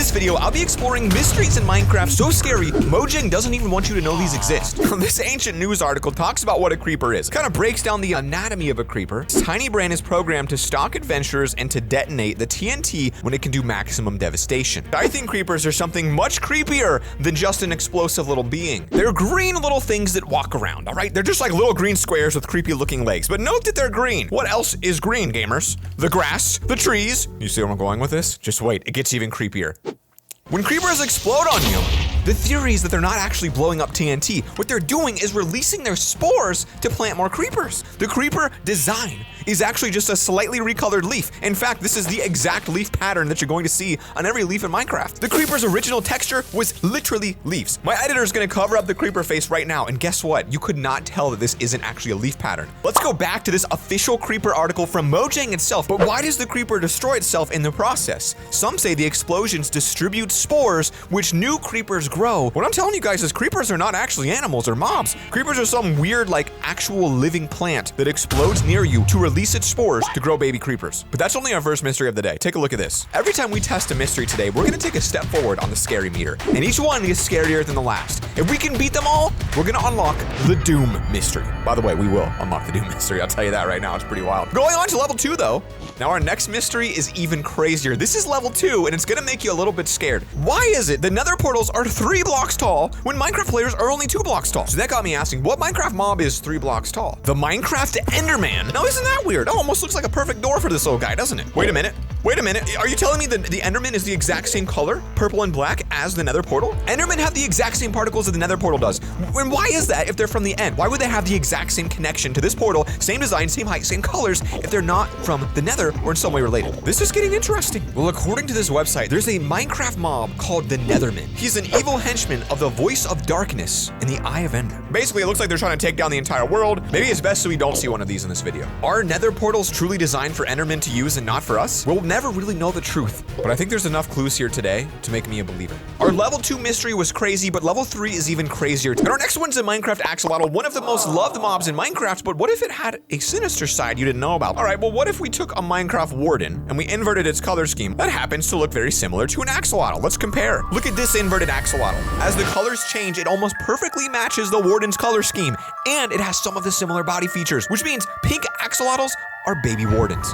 this video, I'll be exploring mysteries in Minecraft so scary, Mojang doesn't even want you to know these exist. This ancient news article talks about what a creeper is. Kind of breaks down the anatomy of a creeper. Its tiny brain is programmed to stalk adventurers and to detonate the TNT when it can do maximum devastation. I think creepers are something much creepier than just an explosive little being. They're green little things that walk around, all right? They're just like little green squares with creepy looking legs. But note that they're green. What else is green, gamers? The grass, the trees. You see where I'm going with this? Just wait, it gets even creepier. When creepers explode on you, the theory is that they're not actually blowing up TNT. What they're doing is releasing their spores to plant more creepers. The creeper design is actually just a slightly recolored leaf. In fact, this is the exact leaf pattern that you're going to see on every leaf in Minecraft. The creeper's original texture was literally leaves. My editor is gonna cover up the creeper face right now, and guess what? You could not tell that this isn't actually a leaf pattern. Let's go back to this official creeper article from Mojang itself, but why does the creeper destroy itself in the process? Some say the explosions distribute spores, which new creepers grow. What I'm telling you guys is creepers are not actually animals or mobs. Creepers are some weird, like, actual living plant that explodes near you to release its spores to grow baby creepers. But that's only our first mystery of the day. Take a look at this. Every time we test a mystery today, we're gonna take a step forward on the scary meter, and each one is scarier than the last. If we can beat them all, we're gonna unlock the Doom mystery. By the way, we will unlock the Doom mystery. I'll tell you that right now. It's pretty wild. Going on to level 2 though. Now our next mystery is even crazier. This is level 2, and it's gonna make you a little bit scared. Why is it that Nether portals are 3 blocks tall when Minecraft players are only 2 blocks tall? So that got me asking, what Minecraft mob is 3 blocks tall? The Minecraft Enderman. Now isn't that weird? Oh, almost looks like a perfect door for this little guy, doesn't it? Wait a minute. Wait a minute. Are you telling me that the Enderman is the exact same color, purple and black, as the Nether portal? Endermen have the exact same particles that the Nether portal does. And why is that if they're from the end? Why would they have the exact same connection to this portal, same design, same height, same colors, if they're not from the Nether or in some way related? This is getting interesting. Well, according to this website, there's a Minecraft mob called the Netherman. He's an evil henchman of the voice of darkness in the Eye of Ender. Basically, it looks like they're trying to take down the entire world. Maybe it's best so we don't see one of these in this video. Are Nether portals truly designed for Endermen to use and not for us? We'll never really know the truth, but I think there's enough clues here today to make me a believer. Our level 2 mystery was crazy, but level 3 is even crazier. And our next one's in Minecraft Axolotl, one of the most loved mobs in Minecraft, but what if it had a sinister side you didn't know about? All right, well, what if we took a Minecraft Warden and we inverted its color scheme? That happens to look very similar to an Axolotl. Let's compare. Look at this inverted Axolotl. As the colors change, it almost perfectly matches the Warden's color scheme, and it has some of the similar body features, which means pink Axolotls are baby Wardens.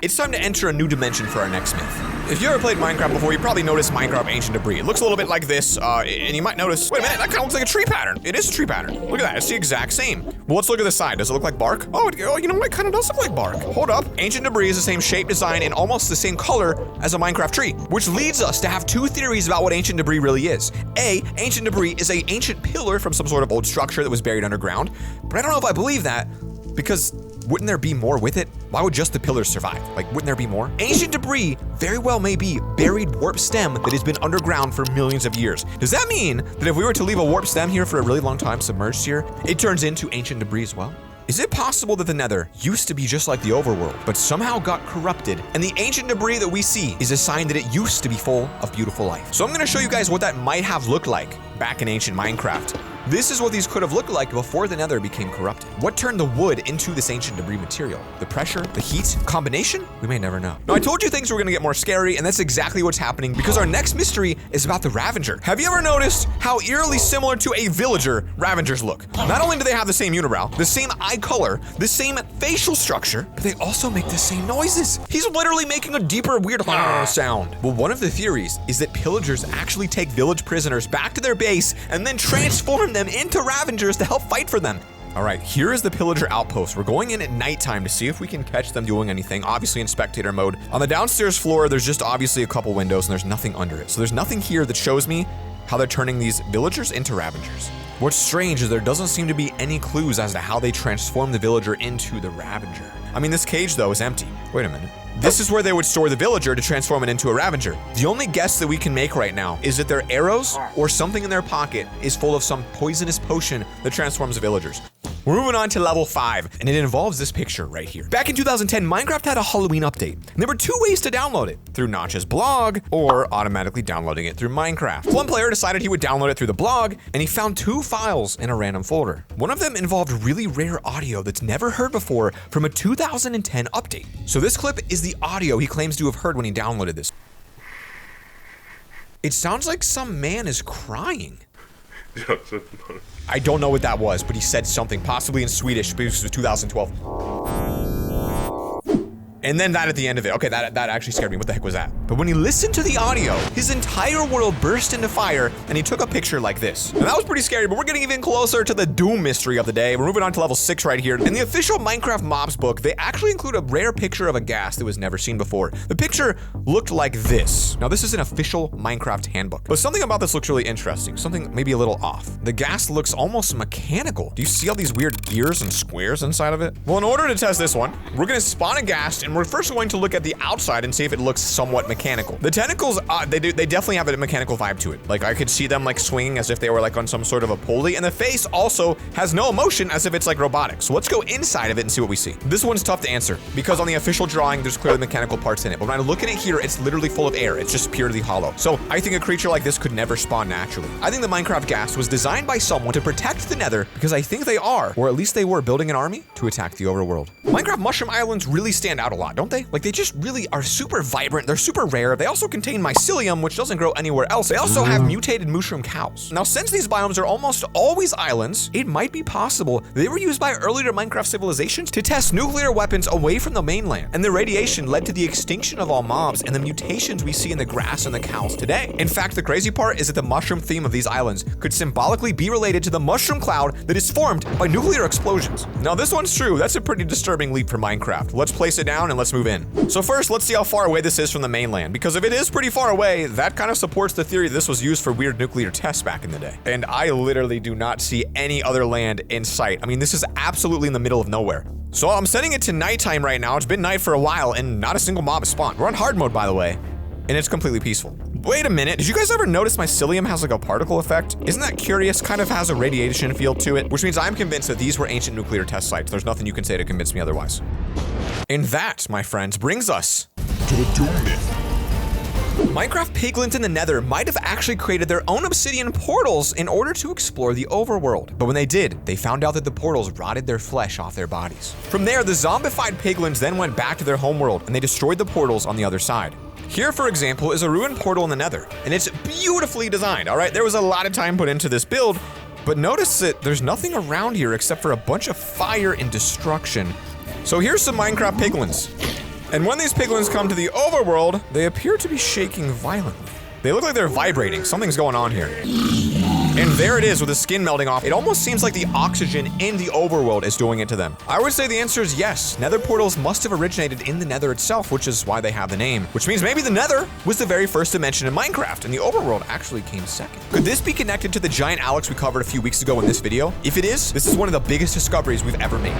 It's time to enter a new dimension for our next myth. If you ever played Minecraft before, you probably noticed Minecraft Ancient Debris. It looks a little bit like this, and you might notice, wait a minute, that kind of looks like a tree pattern. It is a tree pattern. Look at that, it's the exact same. Well, let's look at the side. Does it look like bark? Oh, you know what, it kind of does look like bark. Hold up. Ancient Debris is the same shape, design, and almost the same color as a Minecraft tree, which leads us to have 2 theories about what Ancient Debris really is. A, Ancient Debris is an ancient pillar from some sort of old structure that was buried underground, but I don't know if I believe that, because wouldn't there be more with it? Why would just the pillars survive? Like, wouldn't there be more? Ancient debris very well may be buried warp stem that has been underground for millions of years. Does that mean that if we were to leave a warp stem here for a really long time submerged here, it turns into ancient debris as well? Is it possible that the Nether used to be just like the overworld, but somehow got corrupted, and the ancient debris that we see is a sign that it used to be full of beautiful life? So I'm gonna show you guys what that might have looked like back in ancient Minecraft. This is what these could have looked like before the Nether became corrupted. What turned the wood into this ancient debris material? The pressure, the heat, combination? We may never know. Now, I told you things were gonna get more scary, and that's exactly what's happening because our next mystery is about the Ravager. Have you ever noticed how eerily similar to a villager Ravagers look? Not only do they have the same unibrow, the same eye color, the same facial structure, but they also make the same noises. He's literally making a deeper, weird sound. Well, one of the theories is that pillagers actually take village prisoners back to their base and then transform them into Ravagers to help fight for them. All right, here is the pillager outpost. We're going in at nighttime to see if we can catch them doing anything, obviously in spectator mode. On the downstairs floor, there's just obviously a couple windows and there's nothing under it. So there's nothing here that shows me how they're turning these villagers into Ravagers. What's strange is there doesn't seem to be any clues as to how they transform the villager into the Ravager. I mean, this cage though is empty. Wait a minute. This is where they would store the villager to transform it into a Ravager. The only guess that we can make right now is that their arrows or something in their pocket is full of some poisonous potion that transforms the villagers. We're moving on to level 5, and it involves this picture right here. Back in 2010, Minecraft had a Halloween update, and there were 2 ways to download it, through Notch's blog or automatically downloading it through Minecraft. One player decided he would download it through the blog, and he found 2 files in a random folder. One of them involved really rare audio that's never heard before from a 2010 update. So this clip is the audio he claims to have heard when he downloaded this. It sounds like some man is crying. I don't know what that was, but he said something, possibly in Swedish, because it was 2012. And then that at the end of it. Okay, that actually scared me. What the heck was that? But when he listened to the audio, his entire world burst into fire, and he took a picture like this. And that was pretty scary, but we're getting even closer to the Doom mystery of the day. We're moving on to level 6 right here. In the official Minecraft mobs book, they actually include a rare picture of a ghast that was never seen before. The picture looked like this. Now, this is an official Minecraft handbook, but something about this looks really interesting. Something maybe a little off. The ghast looks almost mechanical. Do you see all these weird gears and squares inside of it? Well, in order to test this one, we're gonna spawn a ghast, and we're first going to look at the outside and see if it looks somewhat mechanical. The tentacles, they definitely have a mechanical vibe to it. Like, I could see them like swinging as if they were like on some sort of a pulley, and the face also has no emotion as if it's like robotic. So let's go inside of it and see what we see. This one's tough to answer because on the official drawing, there's clearly mechanical parts in it. But when I look at it here, it's literally full of air. It's just purely hollow. So I think a creature like this could never spawn naturally. I think the Minecraft ghast was designed by someone to protect the Nether because I think they are, or at least they were, building an army to attack the overworld. Minecraft mushroom islands really stand out a lot, don't they? Like, they just really are super vibrant. They're super rare. They also contain mycelium, which doesn't grow anywhere else. They also have mutated mushroom cows. Now, since these biomes are almost always islands, it might be possible they were used by earlier Minecraft civilizations to test nuclear weapons away from the mainland. And the radiation led to the extinction of all mobs and the mutations we see in the grass and the cows today. In fact, the crazy part is that the mushroom theme of these islands could symbolically be related to the mushroom cloud that is formed by nuclear explosions. Now, this one's true. That's a pretty disturbing leap for Minecraft. Let's place it down and let's move in. So first, let's see how far away this is from the mainland, because if it is pretty far away, that kind of supports the theory that this was used for weird nuclear tests back in the day. And I literally do not see any other land in sight. I mean, this is absolutely in the middle of nowhere. So I'm setting it to nighttime right now. It's been night for a while, and not a single mob has spawned. We're on hard mode, by the way, and it's completely peaceful. Wait a minute, did you guys ever notice mycelium has like a particle effect? Isn't that curious? Kind of has a radiation field to it, which means I'm convinced that these were ancient nuclear test sites. There's nothing you can say to convince me otherwise. And that, my friends, brings us to the Doom myth. Minecraft piglins in the Nether might have actually created their own obsidian portals in order to explore the overworld. But when they did, they found out that the portals rotted their flesh off their bodies. From there, the zombified piglins then went back to their homeworld and they destroyed the portals on the other side. Here, for example, is a ruined portal in the Nether, and it's beautifully designed, all right? There was a lot of time put into this build, but notice that there's nothing around here except for a bunch of fire and destruction. So here's some Minecraft piglins. And when these piglins come to the overworld, they appear to be shaking violently. They look like they're vibrating. Something's going on here. And there it is with the skin melting off. It almost seems like the oxygen in the overworld is doing it to them. I would say the answer is yes. Nether portals must have originated in the Nether itself, which is why they have the name. Which means maybe the Nether was the very first dimension in Minecraft, and the overworld actually came second. Could this be connected to the giant Alex we covered a few weeks ago in this video? If it is, this is one of the biggest discoveries we've ever made.